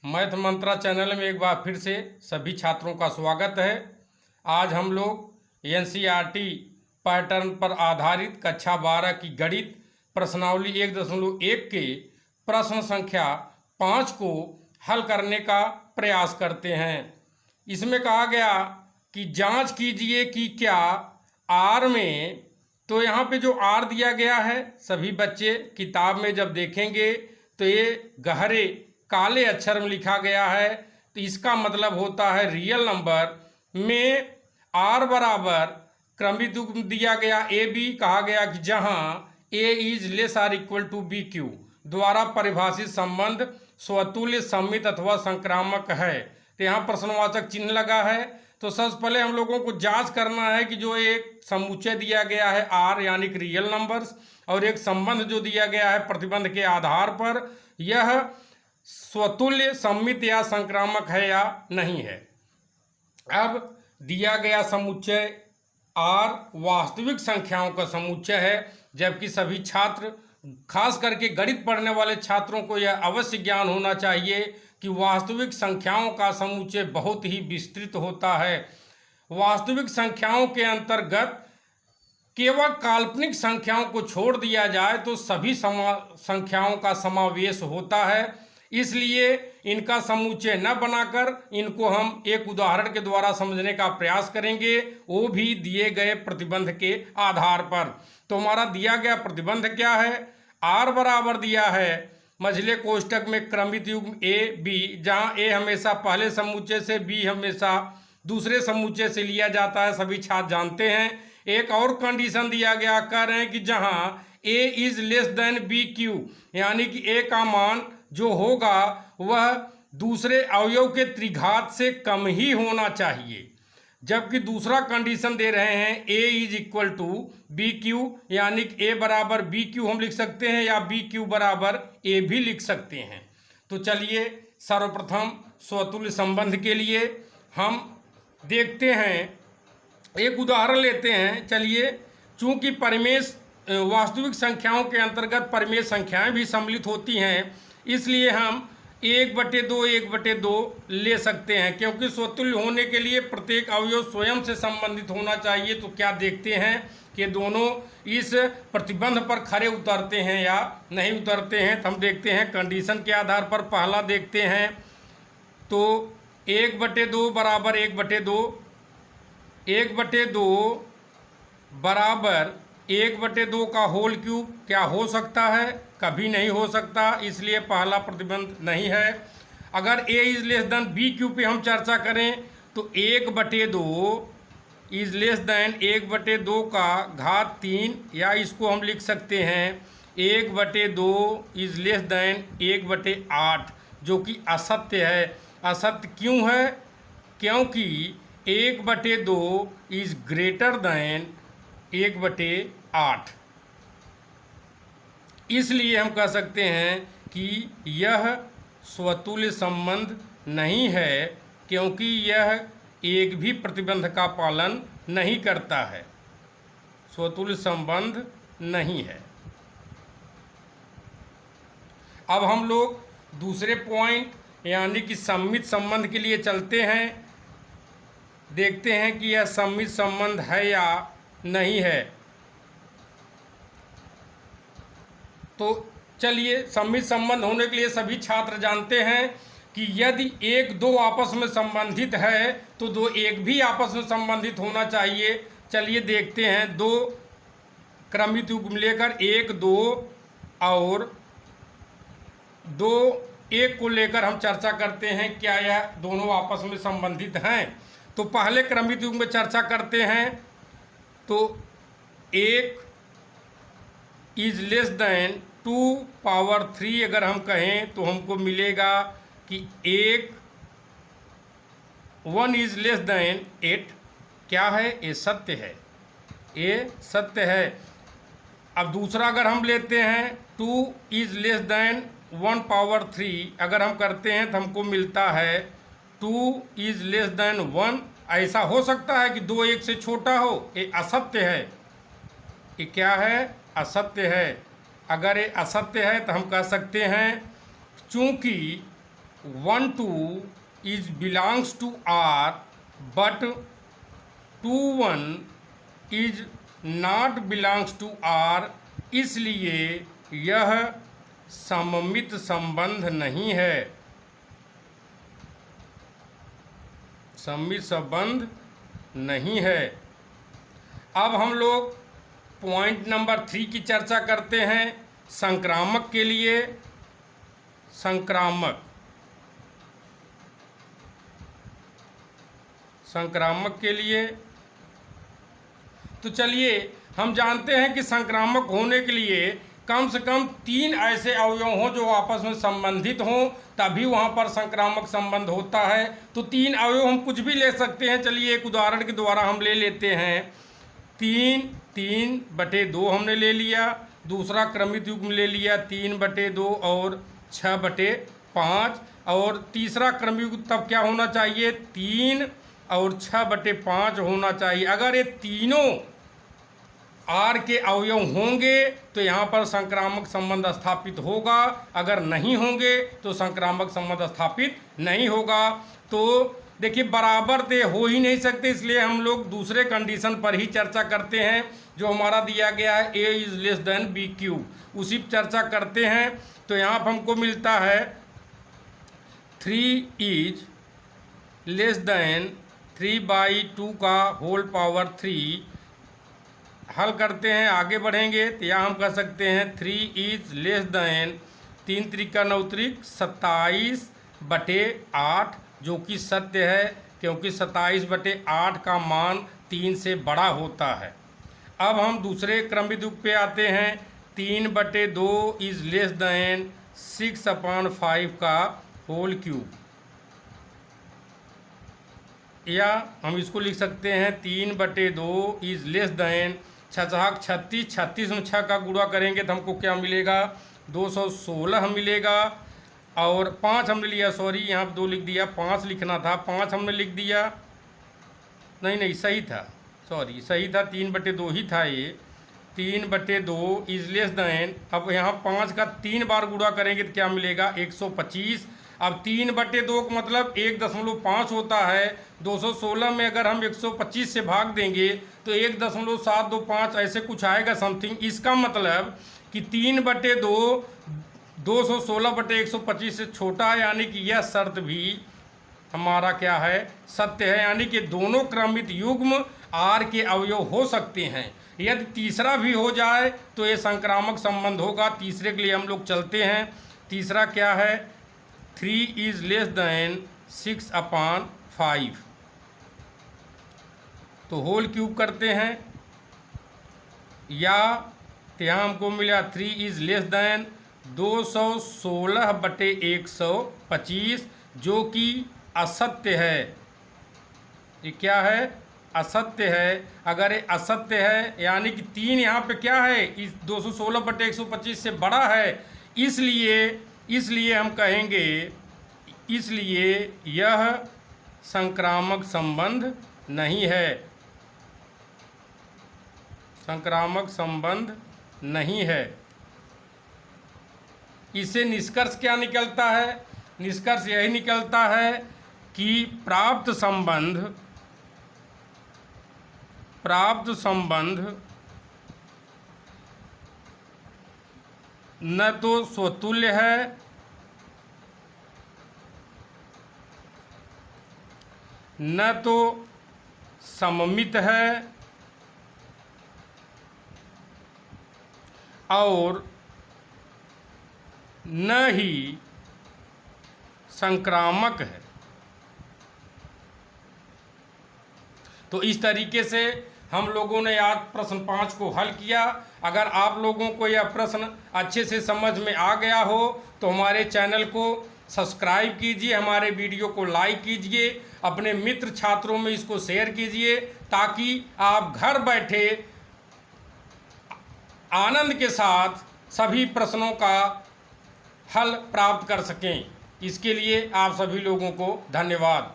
Math मंत्रा channel में एक बार फिर से सभी छात्रों का स्वागत है। आज हम लोग एनसीईआरटी पैटर्न पर आधारित कक्षा 12 की गणित प्रश्नावली 1.1 के प्रश्न संख्या 5 को हल करने का प्रयास करते हैं। इसमें कहा गया कि जांच कीजिए कि क्या आर में, तो यहाँ पे जो आर दिया गया है सभी बच्चे किताब में जब देखेंगे तो ये गहरे काले अक्षर में लिखा गया है, तो इसका मतलब होता है रियल नंबर में आर बराबर क्रमित युग्म दिया गया ए बी, कहा गया कि जहां A is less or equal to B Q द्वारा परिभाषित संबंध स्वतुल्य सममित अथवा संक्रामक है। तो यहाँ प्रश्नवाचक चिन्ह लगा है। तो सबसे पहले हम लोगों को जांच करना है कि जो एक समुच्चय दिया गया है आर यानी कि रियल नंबर्स और एक संबंध जो दिया गया है प्रतिबंध के आधार पर, यह स्वतुल्य सममित या संक्रामक है या नहीं है। अब दिया गया समुच्चय आर वास्तविक संख्याओं का समुच्चय है, जबकि सभी छात्र खास करके गणित पढ़ने वाले छात्रों को यह अवश्य ज्ञान होना चाहिए कि वास्तविक संख्याओं का समुच्चय बहुत ही विस्तृत होता है। वास्तविक संख्याओं के अंतर्गत केवल काल्पनिक संख्याओं को छोड़ दिया जाए तो सभी संख्याओं का समावेश होता है। इसलिए इनका समुच्चय न बनाकर इनको हम एक उदाहरण के द्वारा समझने का प्रयास करेंगे, वो भी दिए गए प्रतिबंध के आधार पर। तो हमारा दिया गया प्रतिबंध क्या है? आर बराबर दिया है मझले कोष्टक में क्रमित युग्म ए बी, जहां ए हमेशा पहले समुच्चय से, बी हमेशा दूसरे समुच्चय से लिया जाता है, सभी छात्र जानते हैं। एक और कंडीशन दिया गया, कह रहे हैं कि जहां A is less than B Q, यानी कि ए का मान जो होगा वह दूसरे अवयव के त्रिघात से कम ही होना चाहिए। जबकि दूसरा कंडीशन दे रहे हैं A is equal to B Q, यानी कि ए बराबर बी क्यू हम लिख सकते हैं या बी क्यू बराबर ए भी लिख सकते हैं। तो चलिए सर्वप्रथम स्वतुल्य संबंध के लिए हम देखते हैं, एक उदाहरण लेते हैं। चलिए, चूंकि परिमेय वास्तविक संख्याओं के अंतर्गत परिमेय संख्याएं भी सम्मिलित होती हैं, इसलिए हम 1/2 ले सकते हैं, क्योंकि स्वतुल्य होने के लिए प्रत्येक अवयव स्वयं से संबंधित होना चाहिए। तो क्या देखते हैं कि दोनों इस प्रतिबंध पर खरे उतरते हैं या नहीं उतरते हैं। तो हम देखते हैं कंडीशन के आधार पर। पहला देखते हैं, तो 1/2 बराबर 1/2, 1/2 बराबर 1/2 का होल क्यूब क्या हो सकता है? कभी नहीं हो सकता, इसलिए पहला प्रतिबंध नहीं है। अगर a is less than B q पे हम चर्चा करें तो 1/2 इज लेस देन 1/2 का घात 3, या इसको हम लिख सकते हैं 1/2 इज लेस देन 1/8, जो कि असत्य है। असत्य क्यों है? क्योंकि 1/2 इज ग्रेटर देन 1/8। इसलिए हम कह सकते हैं कि यह स्वतुल्य संबंध नहीं है, क्योंकि यह एक भी प्रतिबंध का पालन नहीं करता है। स्वतुल्य संबंध नहीं है। अब हम लोग दूसरे पॉइंट यानी कि सममित संबंध के लिए चलते हैं। देखते हैं कि यह सममित संबंध है या नहीं है। तो चलिए, सममित संबंध होने के लिए सभी छात्र जानते हैं कि यदि एक दो आपस में संबंधित है तो दो एक भी आपस में संबंधित होना चाहिए। चलिए देखते हैं, दो क्रमित युग्म लेकर 1 2 और 2 1 को लेकर हम चर्चा करते हैं, क्या यह दोनों आपस में संबंधित हैं। तो पहले क्रमित युग्म में चर्चा करते हैं। तो 1 इज लेस देन 2⁻³ अगर हम कहें तो हमको मिलेगा कि 1 इज लेस देन 8। क्या है? ये सत्य है, ये सत्य है। अब दूसरा अगर हम लेते हैं 2 इज लेस देन 1⁻³ अगर हम करते हैं तो हमको मिलता है 2 इज लेस देन 1। ऐसा हो सकता है कि 2 1 से छोटा हो, ये असत्य है। ये क्या है? असत्य है। अगर ये असत्य है तो हम कह सकते हैं चूंकि 1 2 is belongs to R but 2 1 is not belongs to R, इसलिए यह सममित संबंध नहीं है। सममित संबंध नहीं है। अब हम लोग पॉइंट नंबर 3 की चर्चा करते हैं। संक्रामक के लिए संक्रामक के लिए तो चलिए हम जानते हैं कि संक्रामक होने के लिए कम से कम 3 ऐसे अवयव हों जो आपस में संबंधित हों, तभी वहाँ पर संक्रामक संबंध होता है। तो 3 अवयव हम कुछ भी ले सकते हैं। चलिए एक उदाहरण के द्वारा हम ले लेते हैं। 3/2 हमने ले लिया, दूसरा क्रमित युग्म ले लिया 3/2 और 6/5, और तीसरा क्रमिक युग्म तब क्या होना चाहिए, 3 और 6/5 होना चाहिए। अगर ये तीनों R के अवयव होंगे तो यहाँ पर संक्रामक संबंध स्थापित होगा, अगर नहीं होंगे तो संक्रामक संबंध स्थापित नहीं होगा। तो देखिए बराबर दे हो ही नहीं सकते, इसलिए हम लोग दूसरे कंडीशन पर ही चर्चा करते हैं जो हमारा दिया गया है A is less then BQ, उसी पर चर्चा करते हैं। तो यहाँ पर हमको मिलता है 3 इज लेस देन 3/2 का होल पावर 3। हल करते हैं, आगे बढ़ेंगे तो यहाँ हम कह सकते हैं 3 इज लेस देन 3 त्रिका 9 त्रिक 27/8, जो कि सत्य है क्योंकि 27/8 का मान 3 से बड़ा होता है। अब हम दूसरे क्रमिक युग्म पे आते हैं। 3/2 इज लेस देन 6/5 का होल क्यूब, या हम इसको लिख सकते हैं 3/2 इज लेस देन 36 में 6 का गुणा करेंगे तो हमको क्या मिलेगा, 216 मिलेगा। और 5 हमने लिया, सॉरी यहाँ पर 2 लिख दिया, 5 लिखना था, 5 हमने लिख दिया, नहीं सही था, सॉरी सही था, 3/2 ही था ये। 3/2 इज लेस देन, अब यहाँ 5 का 3 बार गुणा करेंगे तो क्या मिलेगा, 125। अब 3/2 का मतलब 1.5 होता है। 216 में अगर हम 125 से भाग देंगे तो 1.725 ऐसे कुछ आएगा समथिंग। इसका मतलब कि 3/2 216/125 से छोटा है, यानी कि यह शर्त भी हमारा क्या है, सत्य है। यानी कि दोनों क्रमित युग्म R के अवयव हो सकते हैं। यदि तीसरा भी हो जाए तो ये संक्रामक संबंध होगा। तीसरे के लिए हम लोग चलते हैं। तीसरा क्या है, 3 इज लेस देन 6/5, तो होल क्यूब करते हैं, या तो यहाँ हमको मिला 3 इज लेस देन 216/125, जो कि असत्य है। ये क्या है, असत्य है। अगर ये असत्य है यानी कि 3 यहाँ पे क्या है, इस 216/125 से बड़ा है, इसलिए हम कहेंगे, इसलिए यह संक्रामक संबंध नहीं है। संक्रामक संबंध नहीं है। इससे निष्कर्ष क्या निकलता है, निष्कर्ष यही निकलता है कि प्राप्त संबंध न तो स्वतुल्य है न तो सममित है और न ही संक्रामक है। तो इस तरीके से हम लोगों ने आज प्रश्न 5 को हल किया। अगर आप लोगों को यह प्रश्न अच्छे से समझ में आ गया हो तो हमारे चैनल को सब्सक्राइब कीजिए, हमारे वीडियो को लाइक कीजिए, अपने मित्र छात्रों में इसको शेयर कीजिए, ताकि आप घर बैठे आनंद के साथ सभी प्रश्नों का हल प्राप्त कर सकें। इसके लिए आप सभी लोगों को धन्यवाद।